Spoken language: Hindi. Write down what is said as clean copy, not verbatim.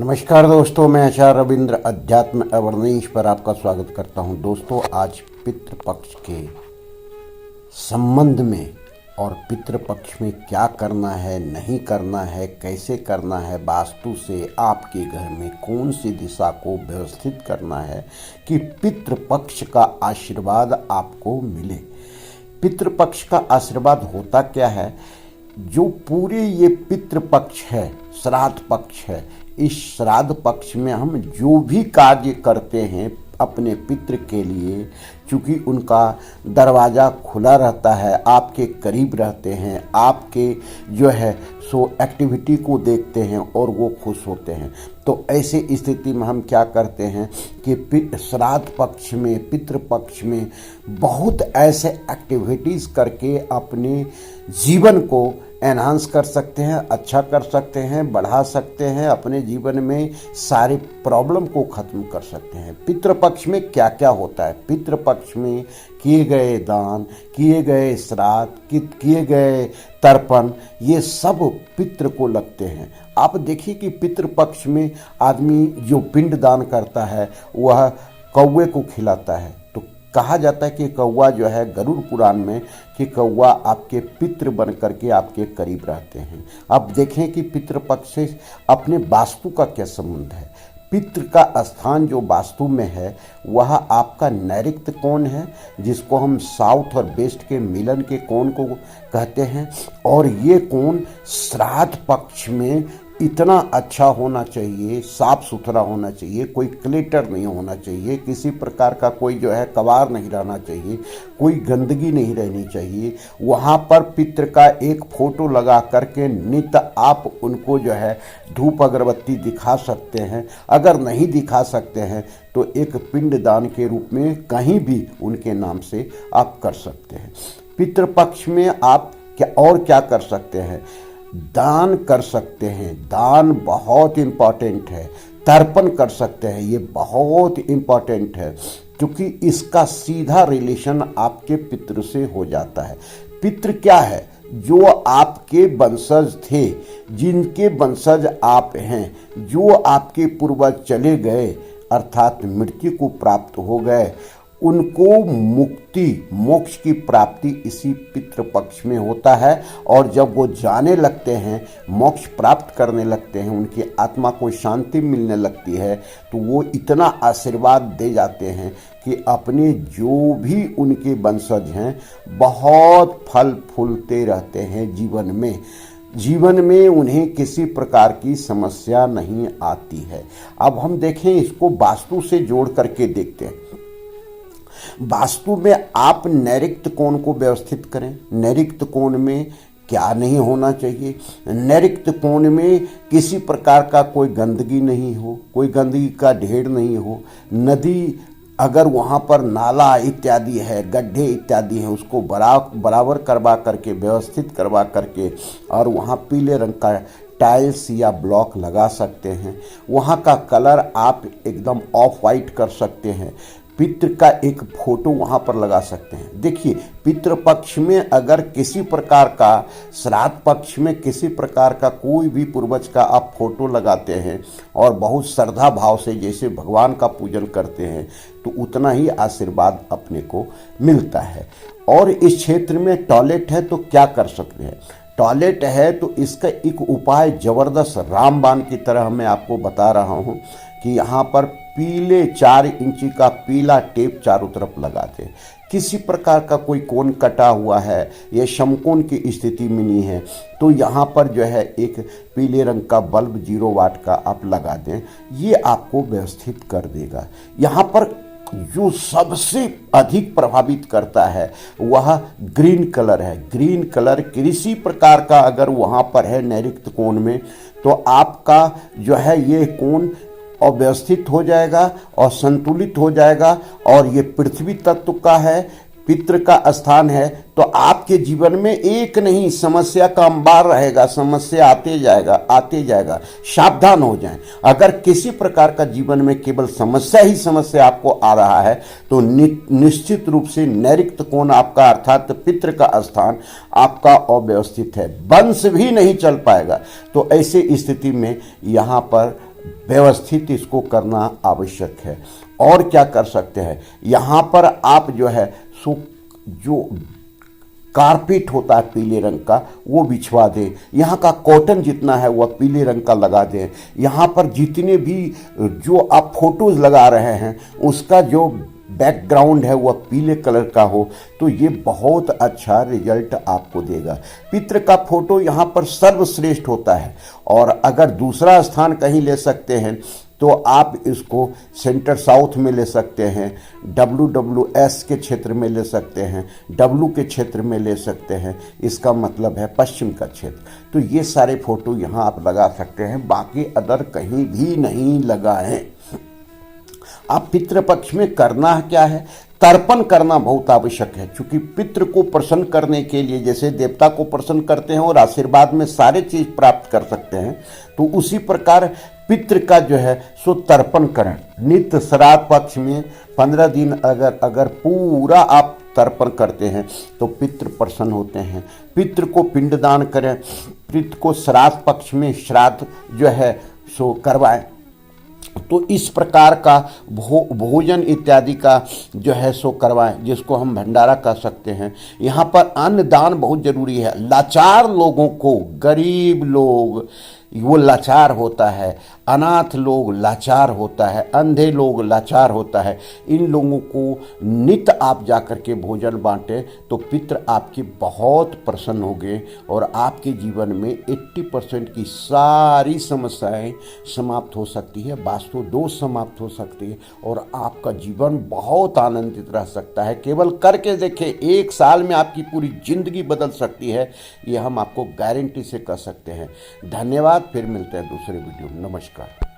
नमस्कार दोस्तों, मैं आचार्य रविंद्र अध्यात्म अवर्नेश पर आपका स्वागत करता हूं। दोस्तों, आज पितृपक्ष के संबंध में और पितृपक्ष में क्या करना है, नहीं करना है, कैसे करना है, वास्तु से आपके घर में कौन सी दिशा को व्यवस्थित करना है कि पितृपक्ष का आशीर्वाद आपको मिले। पितृपक्ष का आशीर्वाद होता क्या है? जो पूरे ये पितृपक्ष है, श्राद्ध पक्ष है, इस श्राद्ध पक्ष में हम जो भी कार्य करते हैं अपने पितृ के लिए, चूँकि उनका दरवाज़ा खुला रहता है, आपके करीब रहते हैं, आपके जो है सो एक्टिविटी को देखते हैं और वो खुश होते हैं। तो ऐसे स्थिति में हम क्या करते हैं कि श्राद्ध पक्ष में, पितृपक्ष में बहुत ऐसे एक्टिविटीज़ करके अपने जीवन को एनहांस कर सकते हैं, अच्छा कर सकते हैं, बढ़ा सकते हैं, अपने जीवन में सारे प्रॉब्लम को ख़त्म कर सकते हैं। पितृपक्ष में क्या क्या होता है? पितृपक्ष में किए गए दान, किए गए श्राद्ध, किए गए तर्पण, ये सब पितृ को लगते हैं। आप देखिए कि पितृपक्ष में आदमी जो पिंड दान करता है वह कौवे को खिलाता है। तो कहा जाता है कि कौवा जो है, गरुड़ पुराण में, कि कौवा आपके पितृ बन करके आपके करीब रहते हैं। अब देखें कि पितृपक्ष से अपने वास्तु का क्या संबंध है। पितृ का स्थान जो वास्तु में है वह आपका नैऋत्य कोण है, जिसको हम साउथ और वेस्ट के मिलन के कोण को कहते हैं। और ये कोण श्राद्ध पक्ष में इतना अच्छा होना चाहिए, साफ सुथरा होना चाहिए, कोई क्लेटर नहीं होना चाहिए, किसी प्रकार का कोई जो है कबाड़ नहीं रहना चाहिए, कोई गंदगी नहीं रहनी चाहिए। वहाँ पर पितृ का एक फोटो लगा करके नित्य आप उनको जो है धूप अगरबत्ती दिखा सकते हैं। अगर नहीं दिखा सकते हैं तो एक पिंड दान के रूप में कहीं भी उनके नाम से आप कर सकते हैं। पितृपक्ष में आप क्या कर सकते हैं? दान कर सकते हैं। दान बहुत इम्पॉर्टेंट है। तर्पण कर सकते हैं, ये बहुत इम्पॉर्टेंट है, क्योंकि इसका सीधा रिलेशन आपके पितृ से हो जाता है। पितृ क्या है? जो आपके वंशज थे, जिनके वंशज आप हैं, जो आपके पूर्वज चले गए अर्थात मृत्यु को प्राप्त हो गए, उनको मुक्ति, मोक्ष की प्राप्ति इसी पितृपक्ष में होता है। और जब वो जाने लगते हैं, मोक्ष प्राप्त करने लगते हैं, उनकी आत्मा को शांति मिलने लगती है, तो वो इतना आशीर्वाद दे जाते हैं कि अपने जो भी उनके वंशज हैं बहुत फल फूलते रहते हैं जीवन में उन्हें किसी प्रकार की समस्या नहीं आती है। अब हम देखें, इसको वास्तु से जोड़ करके देखते हैं। वास्तु में आप नैऋत्य कोण को व्यवस्थित करें। नैऋत्य कोण में क्या नहीं होना चाहिए? नैऋत्य कोण में किसी प्रकार का कोई गंदगी नहीं हो, कोई गंदगी का ढेर नहीं हो। नदी अगर वहाँ पर नाला इत्यादि है, गड्ढे इत्यादि हैं, उसको बराबर करवा करके, व्यवस्थित करवा करके, और वहाँ पीले रंग का टाइल्स या ब्लॉक लगा सकते हैं। वहाँ का कलर आप एकदम ऑफ वाइट कर सकते हैं। पितृ का एक फोटो वहाँ पर लगा सकते हैं। देखिए, पितृपक्ष में अगर किसी प्रकार का, श्राद्ध पक्ष में किसी प्रकार का कोई भी पूर्वज का आप फोटो लगाते हैं और बहुत श्रद्धा भाव से जैसे भगवान का पूजन करते हैं, तो उतना ही आशीर्वाद अपने को मिलता है। और इस क्षेत्र में टॉयलेट है तो क्या कर सकते हैं? टॉयलेट है तो इसका एक उपाय ज़बरदस्त रामबाण की तरह मैं आपको बता रहा हूँ कि यहाँ पर पीले 4 इंची का पीला टेप चारों तरफ लगा दें। किसी प्रकार का कोई कोण कटा हुआ है या समकोण की स्थिति में नहीं है तो यहाँ पर जो है एक पीले रंग का बल्ब 0 वाट का आप लगा दें, ये आपको व्यवस्थित कर देगा। यहाँ पर जो सबसे अधिक प्रभावित करता है वह ग्रीन कलर है। ग्रीन कलर किसी प्रकार का अगर वहाँ पर है नैऋत्य कोण में, तो आपका जो है ये कोण अव्यवस्थित हो जाएगा और संतुलित हो जाएगा। और ये पृथ्वी तत्व का है, पितृ का स्थान है, तो आपके जीवन में एक नहीं समस्या का अंबार रहेगा। समस्या आते जाएगा। सावधान हो जाएं। अगर किसी प्रकार का जीवन में केवल समस्या ही समस्या आपको आ रहा है तो निश्चित रूप से नैऋत्य कोण आपका अर्थात पितृ का स्थान आपका अव्यवस्थित है, वंश भी नहीं चल पाएगा। तो ऐसे स्थिति में यहाँ पर व्यवस्थित इसको करना आवश्यक है। और क्या कर सकते हैं, यहाँ पर आप जो है सो जो कारपेट होता है पीले रंग का वो बिछवा दें, यहाँ का कॉटन जितना है वह पीले रंग का लगा दें। यहाँ पर जितने भी जो आप फोटोज़ लगा रहे हैं उसका जो बैकग्राउंड है वह पीले कलर का हो, तो ये बहुत अच्छा रिजल्ट आपको देगा। पितृ का फोटो यहाँ पर सर्वश्रेष्ठ होता है। और अगर दूसरा स्थान कहीं ले सकते हैं तो आप इसको सेंटर साउथ में ले सकते हैं, WWS के क्षेत्र में ले सकते हैं, W के क्षेत्र में ले सकते हैं, इसका मतलब है पश्चिम का क्षेत्र। तो ये सारे फोटो यहाँ आप लगा सकते हैं, बाकी अदर कहीं भी नहीं लगाएं। आप पितृपक्ष में करना क्या है, तर्पण करना बहुत आवश्यक है। क्योंकि पितृ को प्रसन्न करने के लिए जैसे देवता को प्रसन्न करते हैं और आशीर्वाद में सारे चीज़ प्राप्त कर सकते हैं, तो उसी प्रकार पितृ का जो है सो तर्पण करें। नित्य श्राद्ध पक्ष में 15 दिन अगर पूरा आप तर्पण करते हैं तो पितृ प्रसन्न होते हैं। पितृ को पिंडदान करें, पितृ को श्राद्ध पक्ष में श्राद्ध जो है सो करवाएं। तो इस प्रकार का भोजन इत्यादि का जो है सो करवाएं, जिसको हम भंडारा कह सकते हैं। यहाँ पर अन्न दान बहुत जरूरी है। लाचार लोगों को, गरीब लोग वो लाचार होता है, अनाथ लोग लाचार होता है, अंधे लोग लाचार होता है, इन लोगों को नित्य आप जाकर के भोजन बांटें तो पितृ आपकी बहुत प्रसन्न होंगे और आपके जीवन में 80% की सारी समस्याएं समाप्त हो सकती है, वास्तु दोष समाप्त हो सकती है और आपका जीवन बहुत आनंदित रह सकता है। केवल करके देखें, 1 साल में आपकी पूरी जिंदगी बदल सकती है, ये हम आपको गारंटी से कह सकते हैं। धन्यवाद, फिर मिलते हैं दूसरे वीडियो में। नमस्कार।